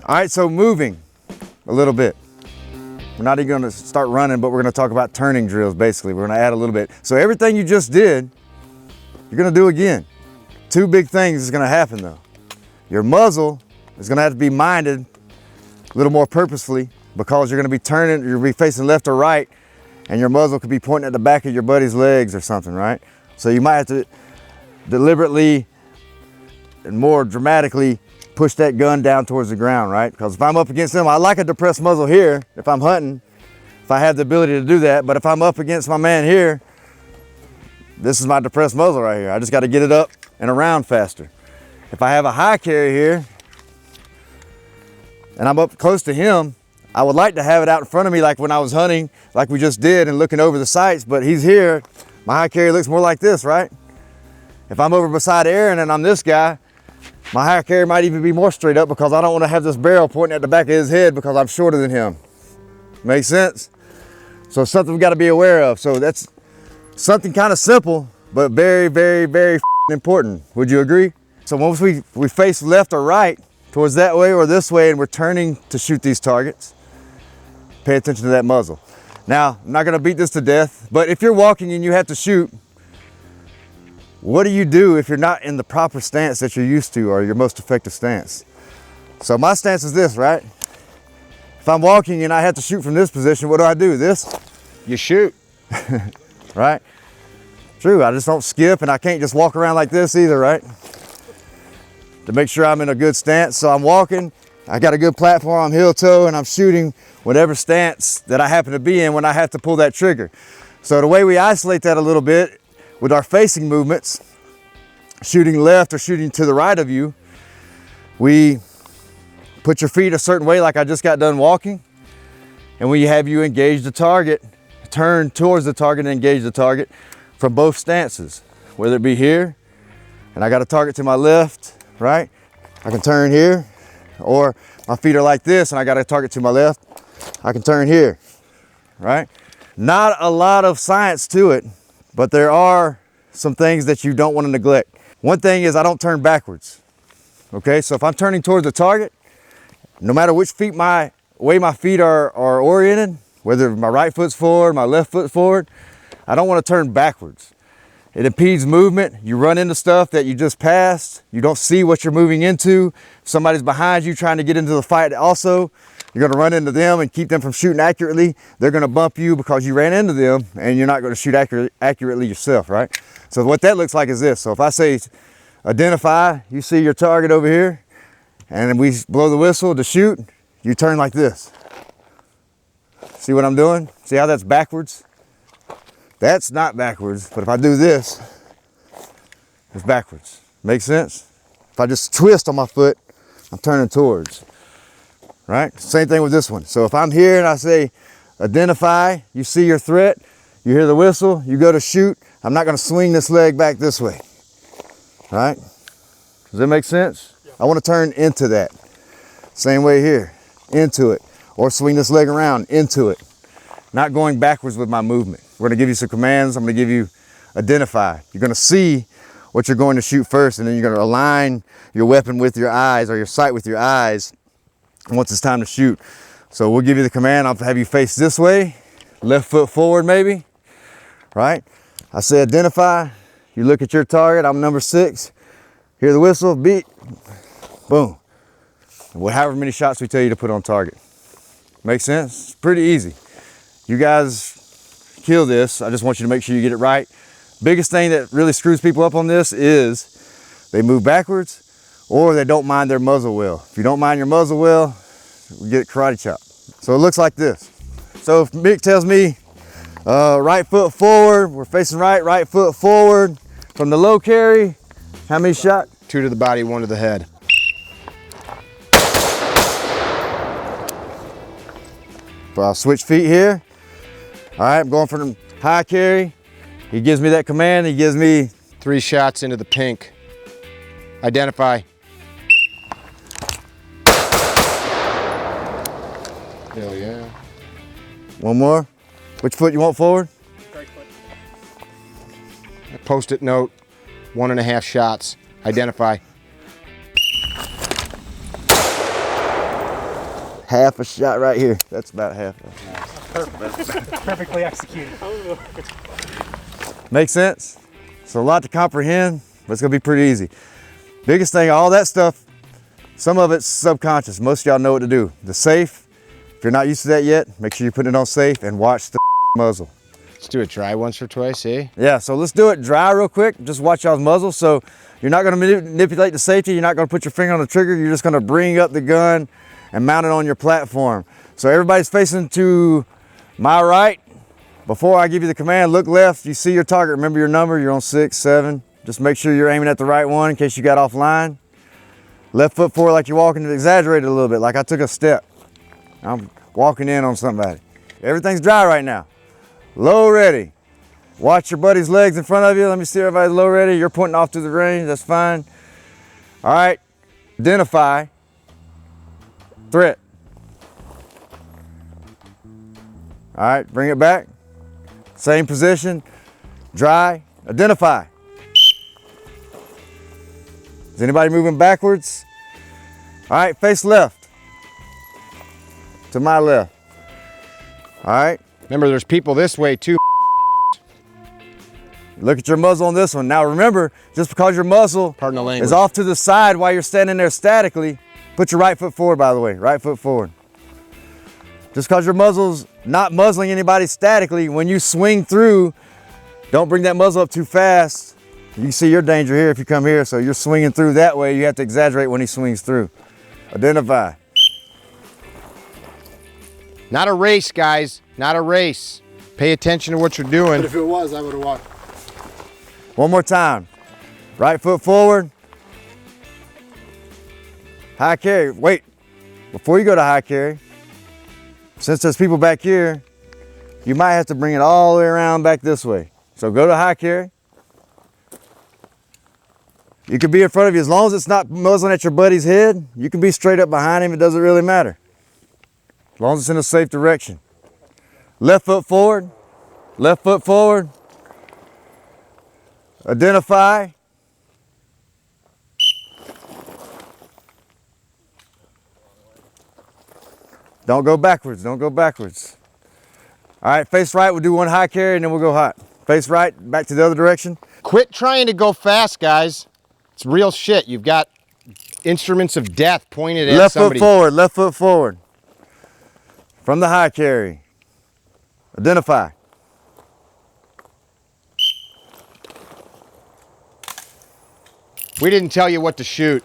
All right, so moving a little bit. We're not even gonna start running, but we're gonna talk about turning drills, basically. We're gonna add a little bit. So everything you just did, you're gonna do again. Two big things is gonna happen though. Your muzzle is gonna have to be minded a little more purposefully because you're gonna be turning, you're gonna be facing left or right, and your muzzle could be pointing at the back of your buddy's legs or something, right? So you might have to deliberately and more dramatically push that gun down towards the ground, right? Because if I'm up against them, I like a depressed muzzle here if I'm hunting, if I have the ability to do that. But if I'm up against my man here, this is my depressed muzzle right here. I just got to get it up and around faster. If I have a high carry here and I'm up close to him, I would like to have it out in front of me like when I was hunting, like we just did, and looking over the sights, but he's here. My high carry looks more like this, right? If I'm over beside Aaron and I'm this guy, my high carry might even be more straight up because I don't want to have this barrel pointing at the back of his head because I'm shorter than him. Make sense? So something we got to be aware of. So that's something kind of simple, but very, very, very important. Would you agree? So once we face left or right, towards that way or this way, and we're turning to shoot these targets, pay attention to that muzzle. Now, I'm not going to beat this to death, but if you're walking and you have to shoot, what do you do if you're not in the proper stance that you're used to or your most effective stance? So my stance is this, right? If I'm walking and I have to shoot from this position, what do? This? You shoot, right? True, I just don't skip and I can't just walk around like this either, right? To make sure I'm in a good stance. So I'm walking, I got a good platform, I'm heel toe, and I'm shooting whatever stance that I happen to be in when I have to pull that trigger. So the way we isolate that a little bit with our facing movements, shooting left or shooting to the right of you, we put your feet a certain way like I just got done walking, and we have you engage the target, turn towards the target and engage the target from both stances, whether it be here, and I got a target to my left, right? I can turn here, or my feet are like this and I got a target to my left, I can turn here, right? Not a lot of science to it, but there are some things that you don't want to neglect. One thing is I don't turn backwards, okay? So if I'm turning towards the target, no matter which way my feet are oriented, whether my right foot's forward, my left foot's forward, I don't want to turn backwards. It impedes movement. You run into stuff that you just passed. You don't see what you're moving into. If somebody's behind you trying to get into the fight also, you're going to run into them and keep them from shooting accurately. They're going to bump you because you ran into them and you're not going to shoot accurately yourself, right? So what that looks like is this. So if I say identify, you see your target over here, and we blow the whistle to shoot, you turn like this. See what I'm doing? See how that's backwards? That's not backwards, but if I do this, it's backwards. Make sense? If I just twist on my foot, I'm turning towards. Right? Same thing with this one. So if I'm here and I say identify, you see your threat, you hear the whistle, you go to shoot, I'm not going to swing this leg back this way. Right? Does that make sense? Yeah. I want to turn into that. Same way here, into it. Or swing this leg around, into it. Not going backwards with my movement. We're going to give you some commands. I'm going to give you identify. You're going to see what you're going to shoot first, and then you're going to align your weapon with your eyes or your sight with your eyes once it's time to shoot. So we'll give you the command. I'll have you face this way, left foot forward maybe, right? I say identify, you look at your target, I'm number 6, hear the whistle, beat, boom. However many shots we tell you to put on target. Make sense? It's pretty easy. You guys kill this. I just want you to make sure you get it right. Biggest thing that really screws people up on this is they move backwards or they don't mind their muzzle well. If you don't mind your muzzle well, we get karate chop. So it looks like this. So if Mick tells me right foot forward, we're facing right foot forward. From the low carry, how many shots? 2 to the body, 1 to the head. So I'll switch feet here. All right, I'm going for the high carry. He gives me that command. He gives me 3 shots into the pink. Identify. Hell yeah. One more. Which foot you want forward? Right foot. A post-it note, 1.5 shots. Identify. half a shot right here. That's about half. Perfectly executed. Make sense? So a lot to comprehend, but it's gonna be pretty easy. Biggest thing, all that stuff, some of it's subconscious. Most of y'all know what to do. The safe, if you're not used to that yet, make sure you're putting it on safe and watch the muzzle. Let's do it dry once or twice, eh? Yeah, so let's do it dry real quick. Just watch y'all's muzzle. So you're not gonna manipulate the safety. You're not gonna put your finger on the trigger. You're just gonna bring up the gun and mount it on your platform. So everybody's facing to my right. Before I give you the command, look left. You see your target. Remember your number. You're on 6, 7. Just make sure you're aiming at the right one in case you got offline. Left foot forward like you're walking. Exaggerate it a little bit, like I took a step. I'm walking in on somebody. Everything's dry right now. Low ready. Watch your buddy's legs in front of you. Let me see everybody's low ready. You're pointing off to the range. That's fine. All right. Identify. Threat. All right. Bring it back. Same position. Dry. Identify. Is anybody moving backwards? All right. Face left. To my left. All right. Remember, there's people this way too. Look at your muzzle on this one. Now remember, just because your muzzle Pardon the language. is off to the side while you're standing there statically, put your right foot forward, by the way, right foot forward. Just because your muzzle's not muzzling anybody statically, when you swing through, don't bring that muzzle up too fast. You can see your danger here if you come here, so you're swinging through that way. You have to exaggerate when he swings through. Identify. Not a race, guys. Not a race. Pay attention to what you're doing. But if it was, I would have walked. One more time. Right foot forward. High carry. Wait, before you go to high carry, since there's people back here, you might have to bring it all the way around back this way. So go to high carry. You can be in front of you as long as it's not muzzling at your buddy's head. You can be straight up behind him. It doesn't really matter. As long as it's in a safe direction. Left foot forward. Left foot forward. Identify. Don't go backwards. Don't go backwards. All right, face right. We'll do one high carry and then we'll go hot. Face right, back to the other direction. Quit trying to go fast, guys. It's real shit. You've got instruments of death pointed at somebody. Left foot forward. Left foot forward. From the high carry. Identify. We didn't tell you what to shoot.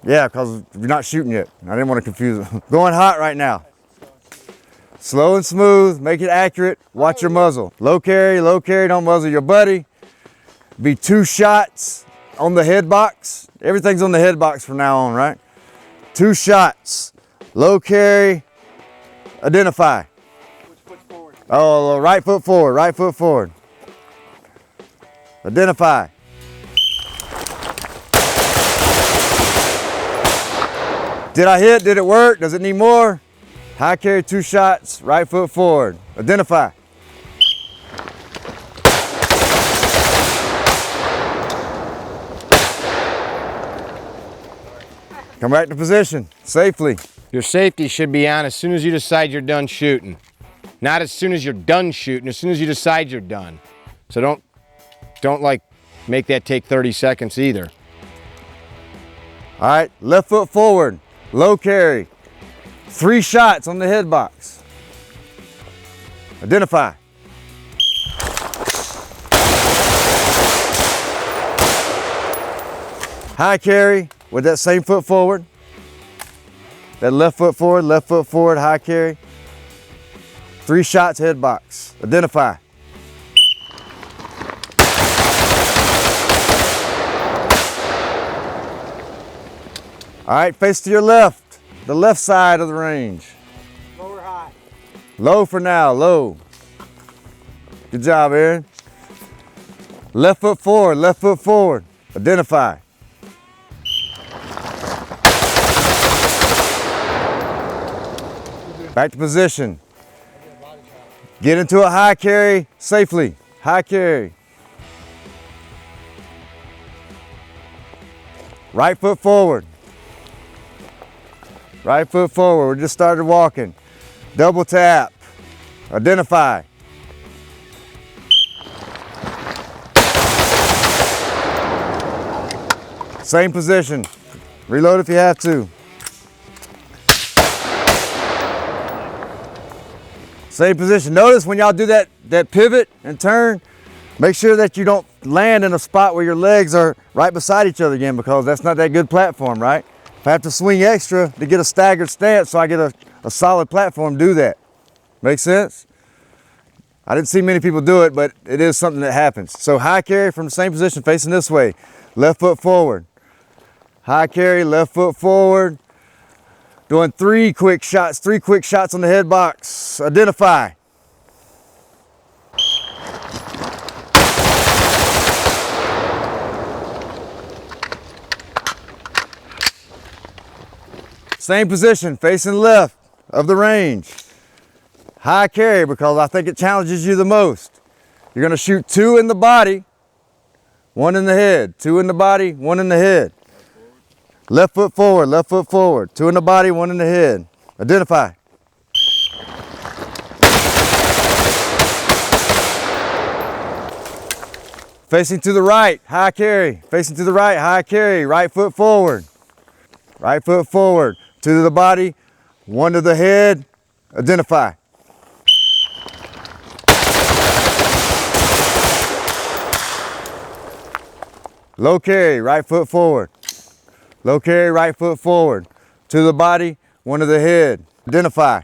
Yeah, because you're not shooting yet. I didn't want to confuse them. Going hot right now. Slow and smooth, make it accurate. Watch your muzzle. Low carry, don't muzzle your buddy. Be 2 shots on the head box. Everything's on the head box from now on, right? 2 shots. Low carry, identify. Which foot's forward? Oh, right foot forward, right foot forward. Identify. Did I hit? Did it work? Does it need more? High carry, 2 shots, right foot forward. Identify. Come back to position, safely. Your safety should be on as soon as you decide you're done shooting. Not as soon as you're done shooting, as soon as you decide you're done. So don't like make that take 30 seconds either. All right, left foot forward, low carry. 3 shots on the head box. Identify. High carry with that same foot forward. That left foot forward, high carry. 3 shots, head box. Identify. All right, face to your left. The left side of the range. Low or high? Low for now, low. Good job, Aaron. Left foot forward. Identify. Back to position. Get into a high carry safely. High carry. Right foot forward. right foot forward. We just started walking. Double tap, identify. Same position. Reload if you have to. Same position. Notice when y'all do that pivot and turn, make sure that you don't land in a spot where your legs are right beside each other again, because that's not that good platform, right? If I have to swing extra to get a staggered stance so I get a solid platform, do that. Make sense? I didn't see many people do it, but it is something that happens. So high carry from the same position, facing this way. Left foot forward. High carry, left foot forward. Doing three quick shots on the head box. Identify. Same position, facing left of the range. High carry, because I think it challenges you the most. You're gonna shoot 2 in the body, 1 in the head. 2 in the body, 1 in the head. Left foot forward, left foot forward. 2 in the body, 1 in the head. Identify. Facing to the right, high carry. Facing to the right, high carry. Right foot forward. Right foot forward. 2 to the body, 1 to the head. Identify. Low carry, right foot forward. Low carry, right foot forward. 2 to the body, 1 to the head. Identify.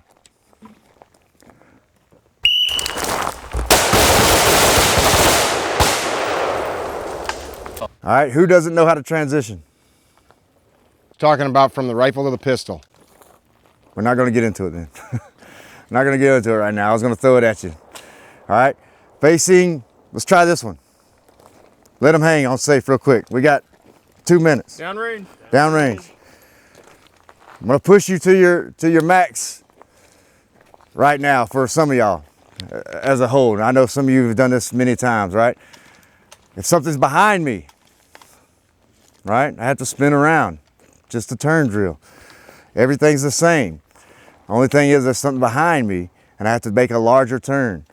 All right, who doesn't know how to transition? Talking about from the rifle to the pistol. We're not gonna get into it then. I'm not gonna get into it right now. I was gonna throw it at you. All right, facing, let's try this one. Let them hang on safe real quick. We got 2 minutes. Downrange. Downrange. I'm gonna push you to your max right now for some of y'all as a whole. And I know some of you have done this many times, right? If something's behind me, right, I have to spin around, just a turn drill. Everything's the same. Only thing is there's something behind me and I have to make a larger turn.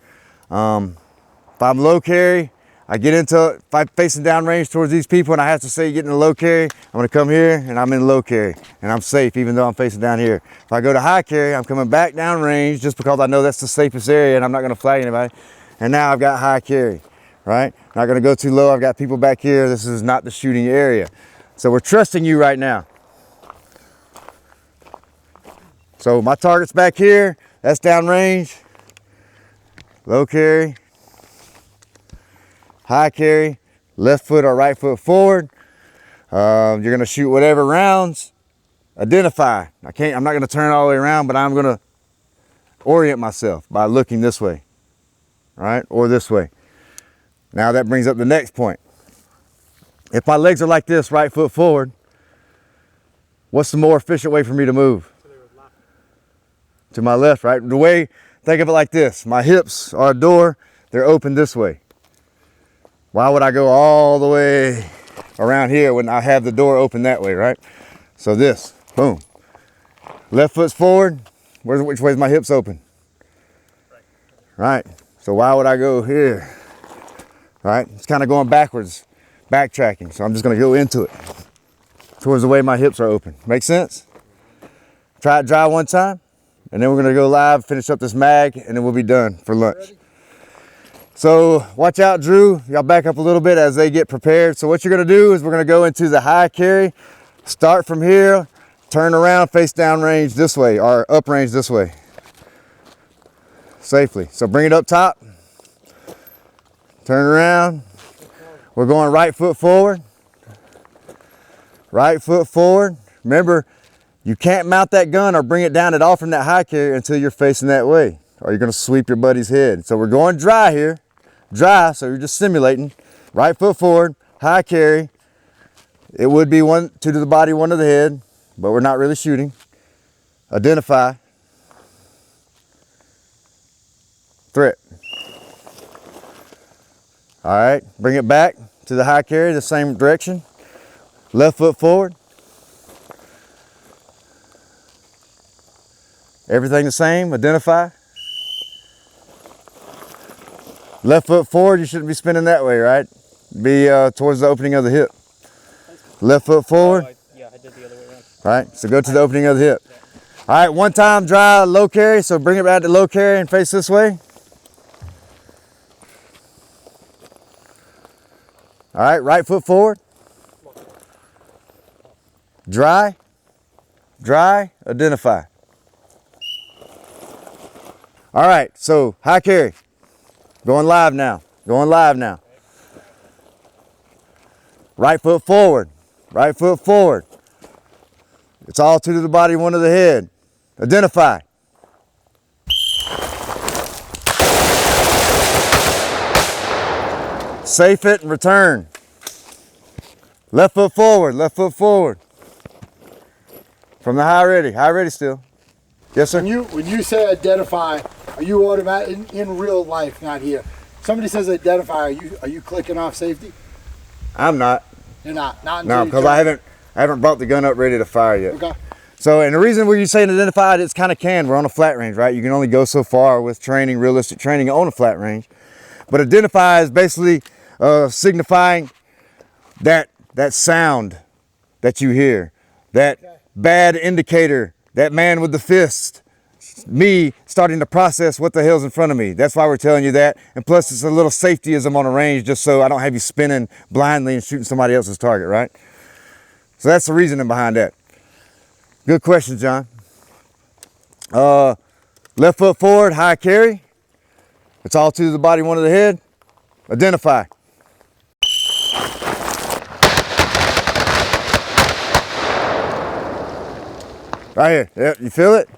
If I'm low carry, I get into, if I'm facing downrange towards these people and I have to say get in the low carry, I'm gonna come here and I'm in low carry and I'm safe even though I'm facing down here. If I go to high carry, I'm coming back downrange just because I know that's the safest area and I'm not gonna flag anybody. And now I've got high carry, right? Not gonna go too low, I've got people back here. This is not the shooting area. So we're trusting you right now. So my target's back here, that's downrange, low carry, high carry, left foot or right foot forward. You're gonna shoot whatever rounds. Identify. I'm not gonna turn all the way around, but I'm gonna orient myself by looking this way, right? Or this way. Now that brings up the next point. If my legs are like this, right foot forward, what's the more efficient way for me to move? To my left, right? The way, think of it like this. My hips are a door, they're open this way. Why would I go all the way around here when I have the door open that way, right? So this, boom. Left foot's forward, which way is my hips open? Right, so why would I go here? Right, it's kind of going backwards, backtracking. So I'm just gonna go into it towards the way my hips are open. Make sense? Try it dry one time, and then we're gonna go live, finish up this mag, and then we'll be done for lunch. Ready? So watch out, Drew. Y'all back up a little bit as they get prepared. So what you're gonna do is we're gonna go into the high carry, start from here, turn around, face down range this way, or up range this way, safely. So bring it up top, turn around. We're going right foot forward, right foot forward. Remember, you can't mount that gun or bring it down at all from that high carry until you're facing that way, or you're gonna sweep your buddy's head. So we're going dry here. Dry, so you're just simulating. Right foot forward, high carry. It would be 2 to the body, 1 to the head, but we're not really shooting. Identify. Threat. All right, bring it back to the high carry, the same direction. Left foot forward. Everything the same, identify. Left foot forward, you shouldn't be spinning that way, right? Be towards the opening of the hip. Left foot forward. Yeah, I did the other way around. All right, so go to the opening of the hip. All right, one time dry, low carry, so bring it back to low carry and face this way. All right, right foot forward. Dry, dry, identify. All right, so high carry. Going live now, going live now. Right foot forward, right foot forward. It's all two to the body, one to the head. Identify. Safe it and return. Left foot forward, left foot forward. From the high ready still. Yes, sir? When you say identify, are you automatic in real life, not here? Somebody says identify, are you clicking off safety? I'm not. You're not. Not No, because I haven't brought the gun up ready to fire yet. Okay. So, and the reason where you say identified, it's kind of canned. We're on a flat range, right? You can only go so far with training, realistic training on a flat range. But identify is basically signifying that sound that you hear, that bad indicator, that man with the fist, me starting to process what the hell's in front of me. That's why we're telling you that. And plus it's a little safetyism on a range just so I don't have you spinning blindly and shooting somebody else's target, right? So that's the reasoning behind that. Good question, John. Left foot forward, high carry. It's all two to the body, one to the head. Identify. Right here. Yep, you feel it?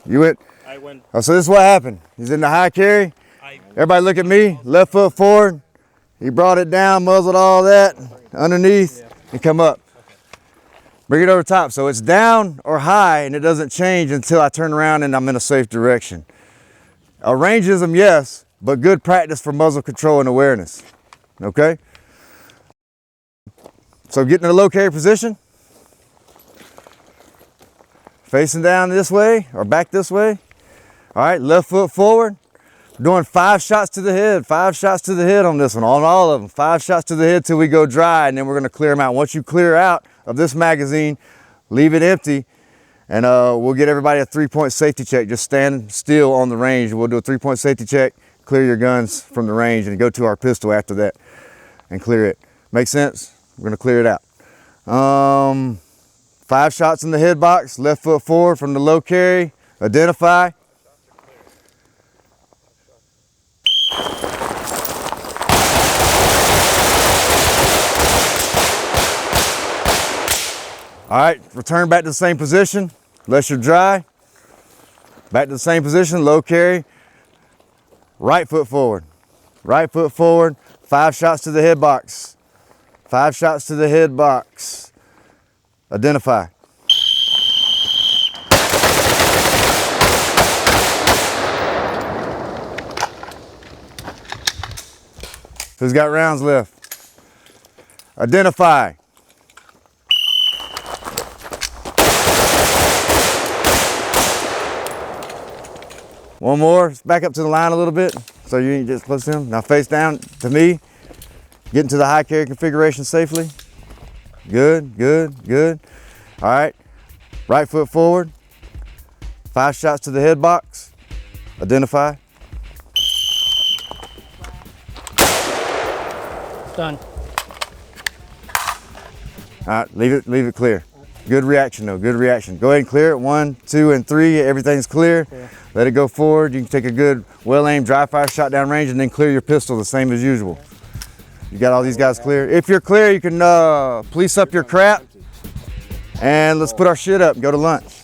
You went. I went. Oh, so this is what happened. He's in the high carry. Everybody look at me. Left foot forward. He brought it down, muzzled all that underneath, and come up. Bring it over top. So it's down or high, and it doesn't change until I turn around and I'm in a safe direction. Rangeism, yes, but good practice for muzzle control and awareness. Okay? So get in a low carry position. Facing down this way or back this way. All right, left foot forward. Doing 5 shots to the head, 5 shots to the head on this one, on all of them. 5 shots to the head till we go dry, and then we're gonna clear them out. Once you clear out of this magazine, leave it empty, and we'll get everybody a 3-point safety check. Just stand still on the range. We'll do a 3-point safety check, clear your guns from the range, and go to our pistol after that and clear it. Make sense? We're gonna clear it out. 5 shots in the head box, left foot forward from the low carry, identify. All right, return back to the same position, unless you're dry. Back to the same position, low carry. Right foot forward, right foot forward. 5 shots to the head box. 5 shots to the head box. Identify. Who's got rounds left? Identify. One more, back up to the line a little bit so you ain't just close to him. Now face down to me. Get into the high carry configuration safely. Good, good, good. All right, right foot forward. 5 shots to the head box. Identify. Done. All right, leave it clear. Good reaction though, good reaction. Go ahead and clear it. 1, 2, and 3, everything's clear. Yeah. Let it go forward. You can take a good, well-aimed dry fire shot down range and then clear your pistol the same as usual. You got all these guys clear. If you're clear, you can police up your crap and let's put our shit up and go to lunch.